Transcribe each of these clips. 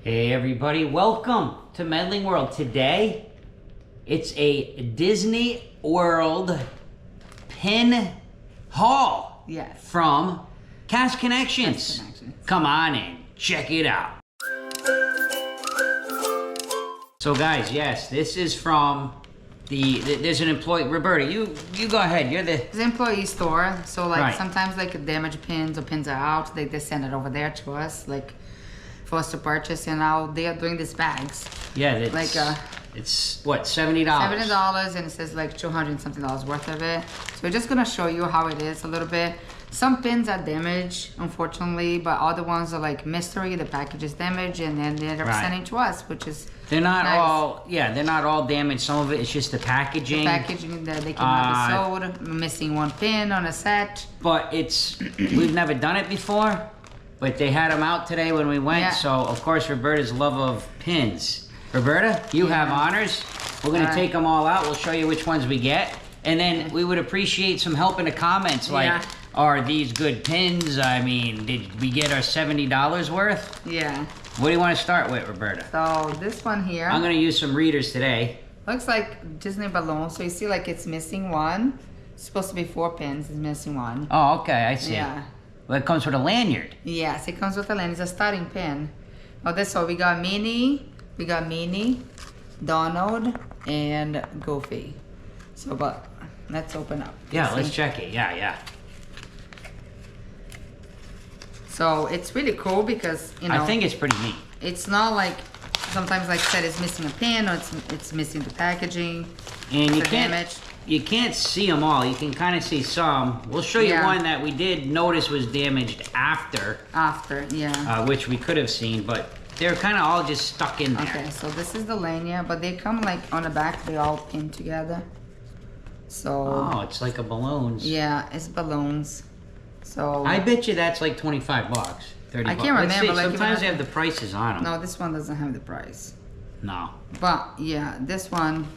Hey everybody, welcome to Medling World. Today, it's a Disney World pin haul from Cash Connections. Come on in, check it out. So guys, yes, this is from there's an employee, Roberta, you go ahead, you're the... It's an employee store, so like sometimes like damaged pins or pins are out, they send it over there to us, like for us to purchase, and now they are doing these bags. Yeah, it's like it's what, $70? $70, and it says like $200 and something worth of it. So we're just gonna show you how it is a little bit. Some pins are damaged, unfortunately, but other ones are like mystery. The package is damaged, and then they're sending to us, which is they're not nice. all they're not all damaged. Some of it is just the packaging. The packaging that they cannot be sold. Missing one pin on a set. But we've never done it before. But they had them out today when we went, so of course Roberta's love of pins. Roberta, you have honors. We're gonna take them all out. We'll show you which ones we get. And then we would appreciate some help in the comments, like, are these good pins? I mean, did we get our $70 worth? Yeah. What do you want to start with, Roberta? So this one here. I'm gonna use some readers today. Looks like Disney balloon, so you see like it's missing one. It's supposed to be 4 pins, it's missing one. Oh, okay, I see. Yeah. Well, it comes with a lanyard. Yes, it comes with a lanyard. It's a starting pin. Oh, that's all. We got Minnie, Donald, and Goofy. So, but let's open up. Yeah, let's check it. Yeah. So it's really cool because, you know, I think it's pretty neat. It's not like sometimes, like I said, it's missing a pin or it's missing the packaging. And you can't see them all. You can kind of see some. We'll show you one that we did notice was damaged after. Which we could have seen, but they're kind of all just stuck in there. Okay, so this is the lanyard, but they come like on the back, they all pinned together. So. Oh, it's like a balloons. Yeah, it's balloons. So. I bet you that's like 25 bucks, 30 bucks. I can't remember. Like, sometimes they have the prices on them. No, this one doesn't have the price. No. But yeah, this one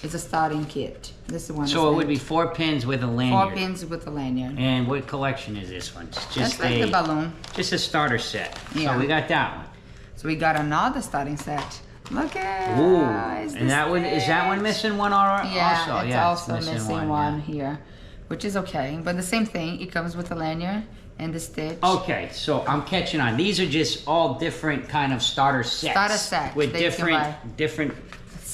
is a starting kit. This one. So it would be 4 pins with a lanyard. 4 pins with a lanyard. And what collection is this one? It's just That's like the balloon. Just a starter set. Yeah. So we got that one. So we got another starting set. Look at. Ooh. And that one is that one missing one also? Yeah, it's also it's missing one here, which is okay. But the same thing. It comes with a lanyard and the stitch. Okay, so I'm catching on. These are just all different kind of starter sets. Starter sets with different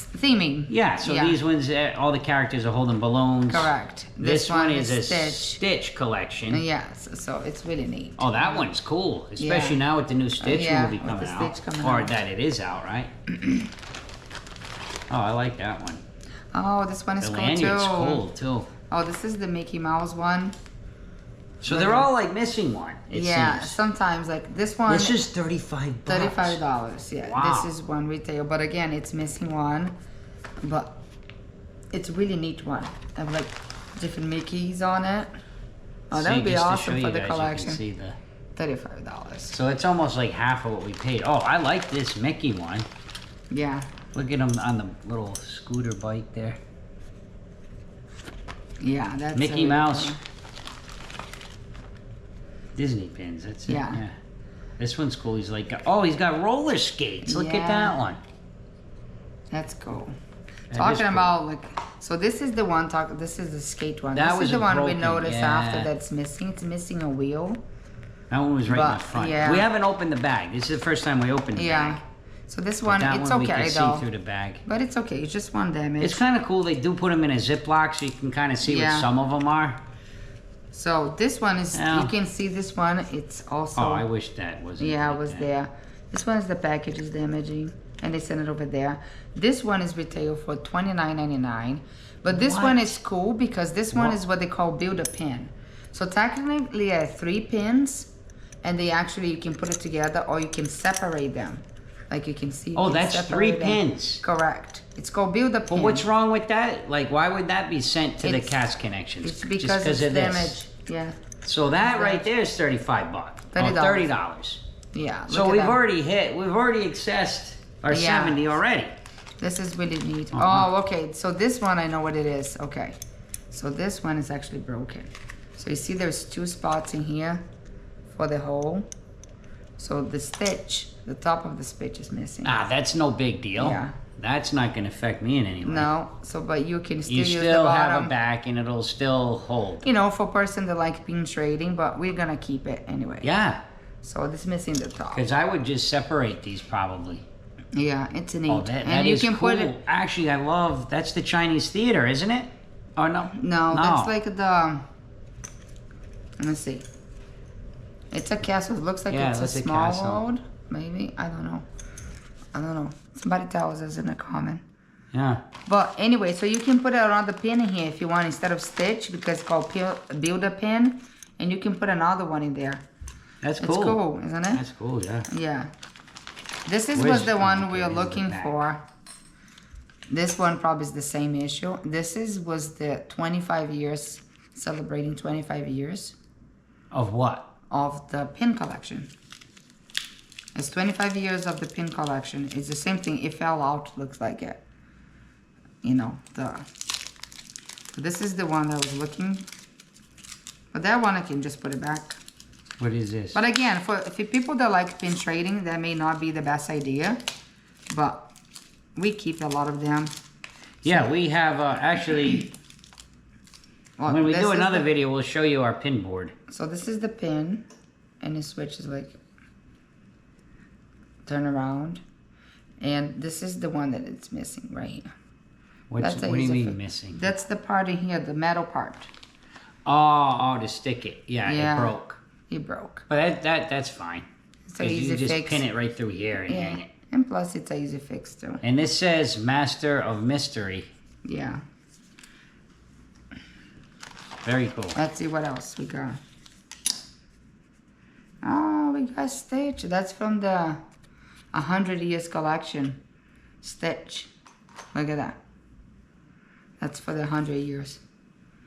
theming. Yeah, so these ones, all the characters are holding balloons. Correct. This one is a Stitch collection. Yes, so it's really neat. Oh, that one's cool, especially now with the new Stitch movie coming out. Or that it is out, right? Oh, I like that one. Oh, this one is cool too. The lanyard's cool too. Oh, this is the Mickey Mouse one. So they're all like missing one. It seems. Sometimes like this one. This is $35. $35, yeah. Wow. This is one retail, but again, it's missing one. But it's a really neat one. I have like different Mickeys on it. Oh, that would be awesome for the collection. You can see $35. So it's almost like half of what we paid. Oh, I like this Mickey one. Yeah. Look at him on the little scooter bike there. Yeah, that's Mickey Mouse. Cool. Disney pins, that's it. Yeah. This one's cool. He's like, oh, he's got roller skates. Look at that one. That's cool. Talking about like, so this is the one. This is the skate one. This is the one we noticed after that's missing. It's missing a wheel. That one was right in the front. Yeah. We haven't opened the bag. This is the first time we opened the bag. So this one, it's okay we can though. see through the bag. But it's okay. It's just one damage. It's kind of cool. They do put them in a Ziploc so you can kind of see what some of them are. So this one is, you can see this one. It's also. Oh, I wish that wasn't. Yeah, it was there. This one is the package is damaging, and they sent it over there. This one is retail for $29.99, but this one is cool because this one is what they call build a pin. So technically, 3 pins, and they actually you can put it together or you can separate them. Like you can see. Oh, that's 3 pins. Correct. It's called build a pin. But what's wrong with that? Like, why would that be sent to the Cash Connections? It's because it's damaged. Yeah. So that right there is $35. $30. Yeah. So we've already accessed our 70 already. This is really neat. Oh, okay. So this one I know what it is. Okay. So this one is actually broken. So you see there's 2 spots in here for the hole. So the stitch, the top of the stitch is missing. Ah, that's no big deal. Yeah. That's not going to affect me in any way. No, so but you can still use the still bottom. have a back and it'll still hold. You know, for person that like pin trading, but we're gonna keep it anyway. Yeah. So this missing the top. Because I would just separate these probably. Yeah, it's neat. Oh, that and you is can cool. put it. Actually, I love, that's the Chinese theater, isn't it? Oh, no? No, that's like the. Let me see. It's a castle. It looks like Yeah, it's it looks a like small castle. world. Maybe I don't know. I don't know. Somebody tells us in the comment. Yeah. But anyway, so you can put another pin in here if you want instead of stitch because it's called build a pin, and you can put another one in there. That's cool. It's cool, isn't it? That's cool, yeah. Yeah. This was the oh, one okay, we are this is the looking back. for. This one probably is the same issue. This was the 25 years, celebrating 25 years Of what? of the pin collection. It's 25 years of the pin collection. It's the same thing. It fell out, looks like it. You know, this is the one that I was looking. But that one I can just put it back. What is this? But again, for people that like pin trading, that may not be the best idea. But we keep a lot of them. Yeah, we have actually, Well, when we this do is another the- video, we'll show you our pin board. So this is the pin, and the switch is like turn around, and this is the one that it's missing right here. What do you easy mean fix. missing? That's the part in here, the metal part. Oh, to stick it. Yeah, Yeah. it broke. It broke. But that's fine. It's a 'Cause you easy just fix. pin it right through here and hang Yeah, it. and plus it's a easy fix too. And this says Master of Mystery. Yeah. Very cool. Let's see what else we got. Oh, we got Stitch. That's from the 100 Years collection. Stitch. Look at that. That's for the 100 years.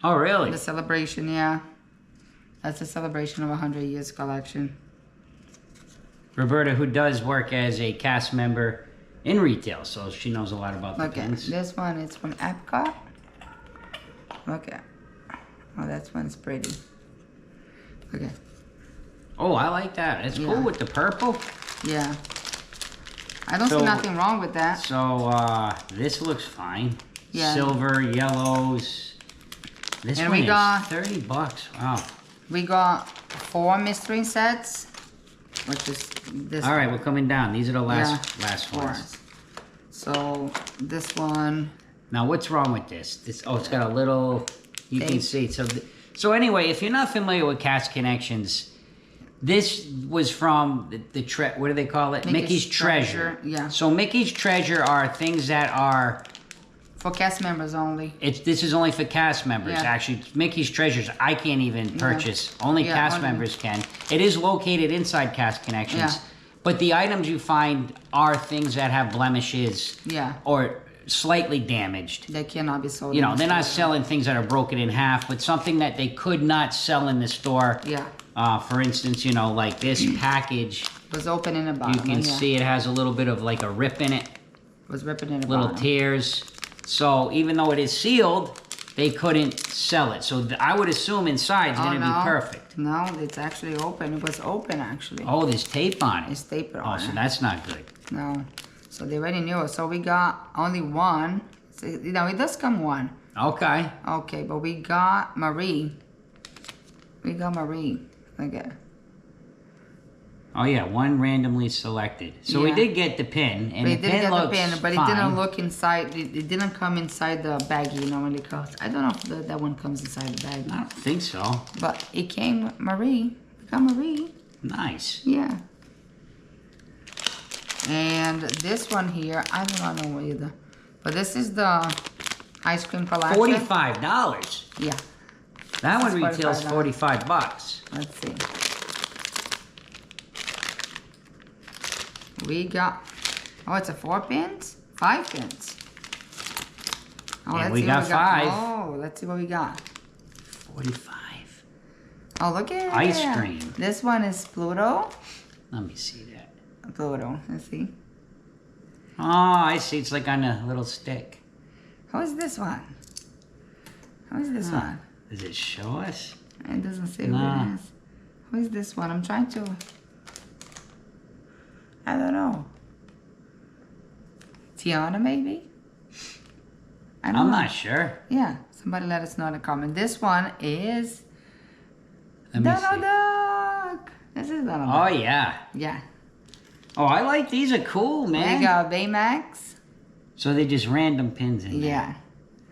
Oh, really? The celebration, yeah. That's a celebration of 100 Years collection. Roberta, who does work as a cast member in retail, so she knows a lot about the Look at pins. this one. It's from Epcot. Look at. Oh, that one's pretty. Look at. Oh, I like that. It's Yeah. cool with the purple. Yeah. I don't So- see nothing wrong with that. So, this looks fine. Yeah. Silver, yellows. This And one we is got- $30. Wow. We got 4 mystery sets, which is this. All right, we're coming down. These are the last 4. ones. So this one. Now, what's wrong with this? Oh, it's got a little. You can Tape. see. So anyway, if you're not familiar with Cast Connections, this was from the what do they call it? Mickey's Treasure. yeah. So Mickey's Treasure are things that are. For cast members only. This is only for cast members. Yeah. Actually, Mickey's Treasures I can't even purchase. Only Yeah, cast only- members can. It is located inside Cast Connections. Yeah. But the items you find are things that have blemishes. Yeah. Or slightly damaged. They cannot be sold. You know, in the they're not store. selling things that are broken in half, but something that they could not sell in the store. Yeah. For instance, you know, like this package, It was open in the bottom. you can yeah. see it has a little bit of like a rip in it, It was ripping in the little bottom. tears. So even though it is sealed, they couldn't sell it. So I would assume inside it's going to be perfect. No, it's actually open. It was open actually. Oh, there's tape on it. It's taped Oh, on so it. that's not good. No. So they already knew it. So we got only one. So, you know, it does come one. Okay. Okay, but we got Marie. We got Marie. Look at. Oh yeah, one randomly selected. So we Yeah. did get the pin, and We the did pin get the looks pin, but fine. it didn't look inside. It didn't come inside the baggie normally comes. I don't know if that one comes inside the I baggie. don't think so. But it came Marie. We got Marie. Nice. Yeah. And this one here, I do not know either. But this is the ice cream collection. $45. Yeah. That This one is retails $45. $45. Let's see. We got, oh, it's a 4 pins? 5 pins. Oh, And let's we see got what 5. Oh, let's see what we got. 45. Oh, look at Ice it. cream. This one is Pluto. Let me see that. Pluto, let's see. Oh, I see. It's like on a little stick. How is this one? How is this one? Does it show us? It doesn't say Nah. what it is. Who is this one? I'm trying to. I don't know. Tiana, maybe? I don't I'm know. not sure. Yeah, somebody let us know in the comment. This one is Let me Donald see. Duck. This is Donald Oh, Duck. yeah. Yeah. Oh, I like these. Are cool, man. We got Baymax. So they just random pins in there. Yeah.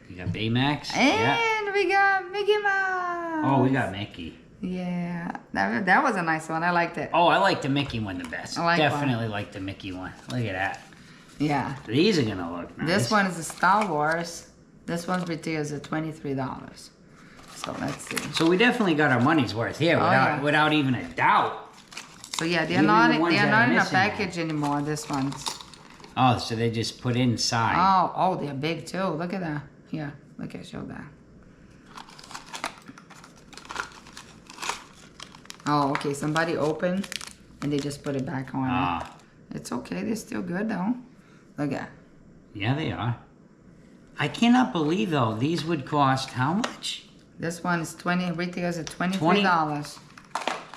You got Baymax. And we got Mickey Mouse. Oh, we got Mickey. Yeah. That was a nice one. I liked it. Oh, I like the Mickey one the best. I like Definitely like the Mickey one. Look at that. Yeah. These are gonna look nice. This one is a Star Wars. This one's retails at $23. So let's see. So we definitely got our money's worth here, without even a doubt. So yeah, they're Even not the ones they're that not are in a missing package anymore. This one's. Oh, so they just put inside. Oh, they're big too. Look at that. Here, look at show that. Oh, okay. Somebody opened and they just put it back on. Ah. It's okay. They're still good though. Look at. Yeah, they are. I cannot believe though these would cost how much? This one is retails at $23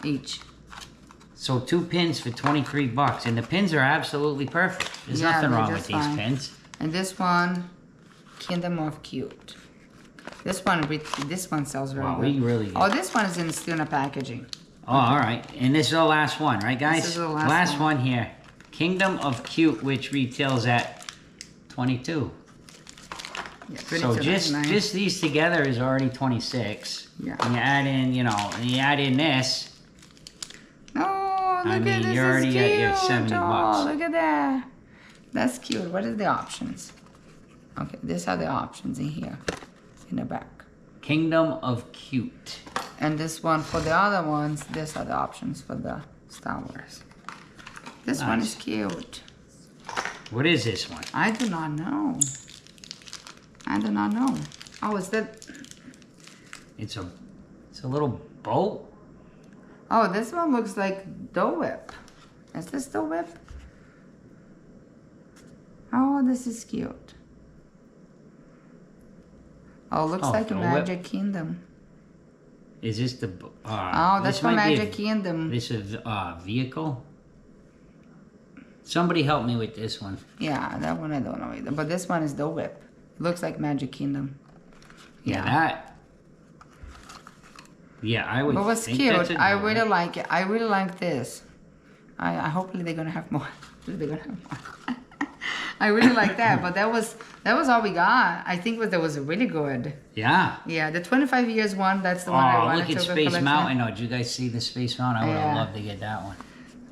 each. So 2 pins for $23, and the pins are absolutely perfect. There's Yeah, nothing they're wrong with just these fine. pins. And this one, Kingdom of Cute. This one sells very Wow, good. we really. Oh, this one is still in a packaging. Oh, all right. And this is the last one, right, guys? This is the last one here. Kingdom of Cute, which retails at $22. Yeah, So just these together is already 26. Yeah. And you add in, and you add in this. Oh, look I at mean, this. you're already at your cute. $70. Oh, look at that. That's cute. What are the options? Okay, these are the options in here, in the back. Kingdom of Cute. And this one for the other ones, these are the options for the Star Wars. This one Nice. is cute. What is this one? I do not know. I do not know. Oh, is that? It's a little boat. Oh, this one looks like Dole Whip. Is this Dole Whip? Oh, this is cute. Oh, looks like a Dole Whip. Magic Kingdom. Is this the? Oh, that's this from might be Magic Kingdom. This is vehicle. Somebody help me with this one. Yeah, that one I don't know either. But this one is Dole Whip. Looks like Magic Kingdom. Yeah, that. Yeah, I would. But what's think cute? that's a I Dole really Whip. like it. I really like this. I hopefully they're gonna have more. They're gonna have more. I really like that, but that was all we got. I think that was really good. Yeah. Yeah, the 25 years one. That's the one I Oh, wanted look to at go Space collection. Mountain. Oh, did you guys see the Space Mountain? I would have Yeah. loved to get that one.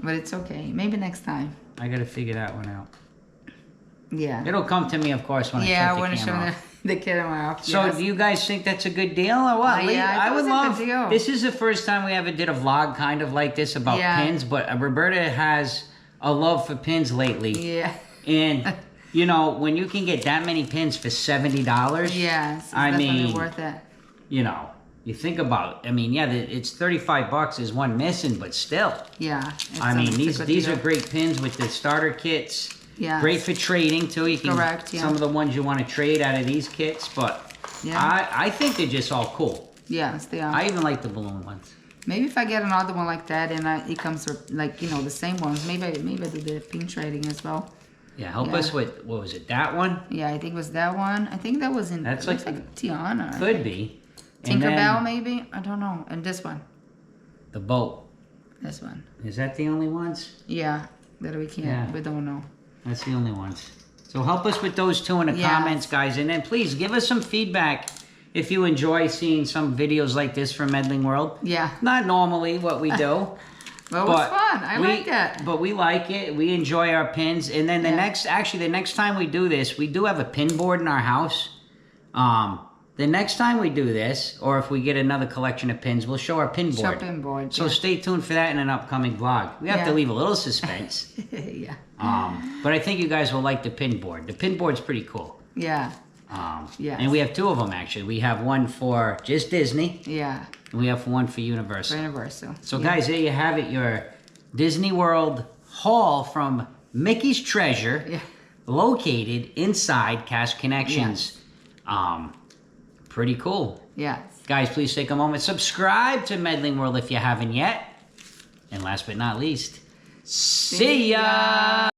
But it's okay. Maybe next time. I gotta figure that one out. Yeah. It'll come to me, of course, when I Yeah, shut the when I show camera the, off. the camera off. So, yes. do you guys think that's a good deal or what? Yeah, I would think love. it's a good deal. This is the first time we ever did a vlog kind of like this about Yeah. pins, but Roberta has a love for pins lately. Yeah. And when you can get that many pins for $70, Yes. It's I definitely mean, worth it. you think about. I mean, yeah, it's $35 is one missing, but still. Yeah. I mean, it's a good these deal. are great pins with the starter kits. Yes. Great for trading too. You can Correct, yeah. some of the ones you want to trade out of these kits, but Yeah. I think they're just all cool. Yes, they are. I even like the balloon ones. Maybe if I get another one like that and it comes with the same ones, maybe I do the pin trading as well. Yeah, help Yeah. us with what was it? That one Yeah, I think it was that one. I think that was in. That's looks like- like Tiana. I could think. be. And Tinkerbell, then maybe. I don't know. And this one. the boat. This one. Is that the only ones? Yeah, that we can't. Yeah. We don't know. That's the only ones. So help us with those two in the Yes. comments, guys, and then please give us some feedback if you enjoy seeing some videos like this from Medling World. Yeah. Not normally what we do. Well, it was fun. I like it. But we like it. We enjoy our pins. And then the next time we do this, we do have a pin board in our house. The next time we do this, or if we get another collection of pins, we'll show our pin board. Show pin board. So stay tuned for that in an upcoming vlog. We have to Yeah. leave a little suspense. Yeah. But I think you guys will like the pin board. The pin board's pretty cool. Yeah. Yes. And we have two of them, actually. We have one for just Disney, Yeah. and we have one for Universal. For Universal. So, yeah. guys, there you have it. Your Disney World haul from Mickey's Treasure, Yeah. located inside Cash Connections. Pretty cool. Yes. Guys, please take a moment. Subscribe to Medling World if you haven't yet. And last but not least, See ya!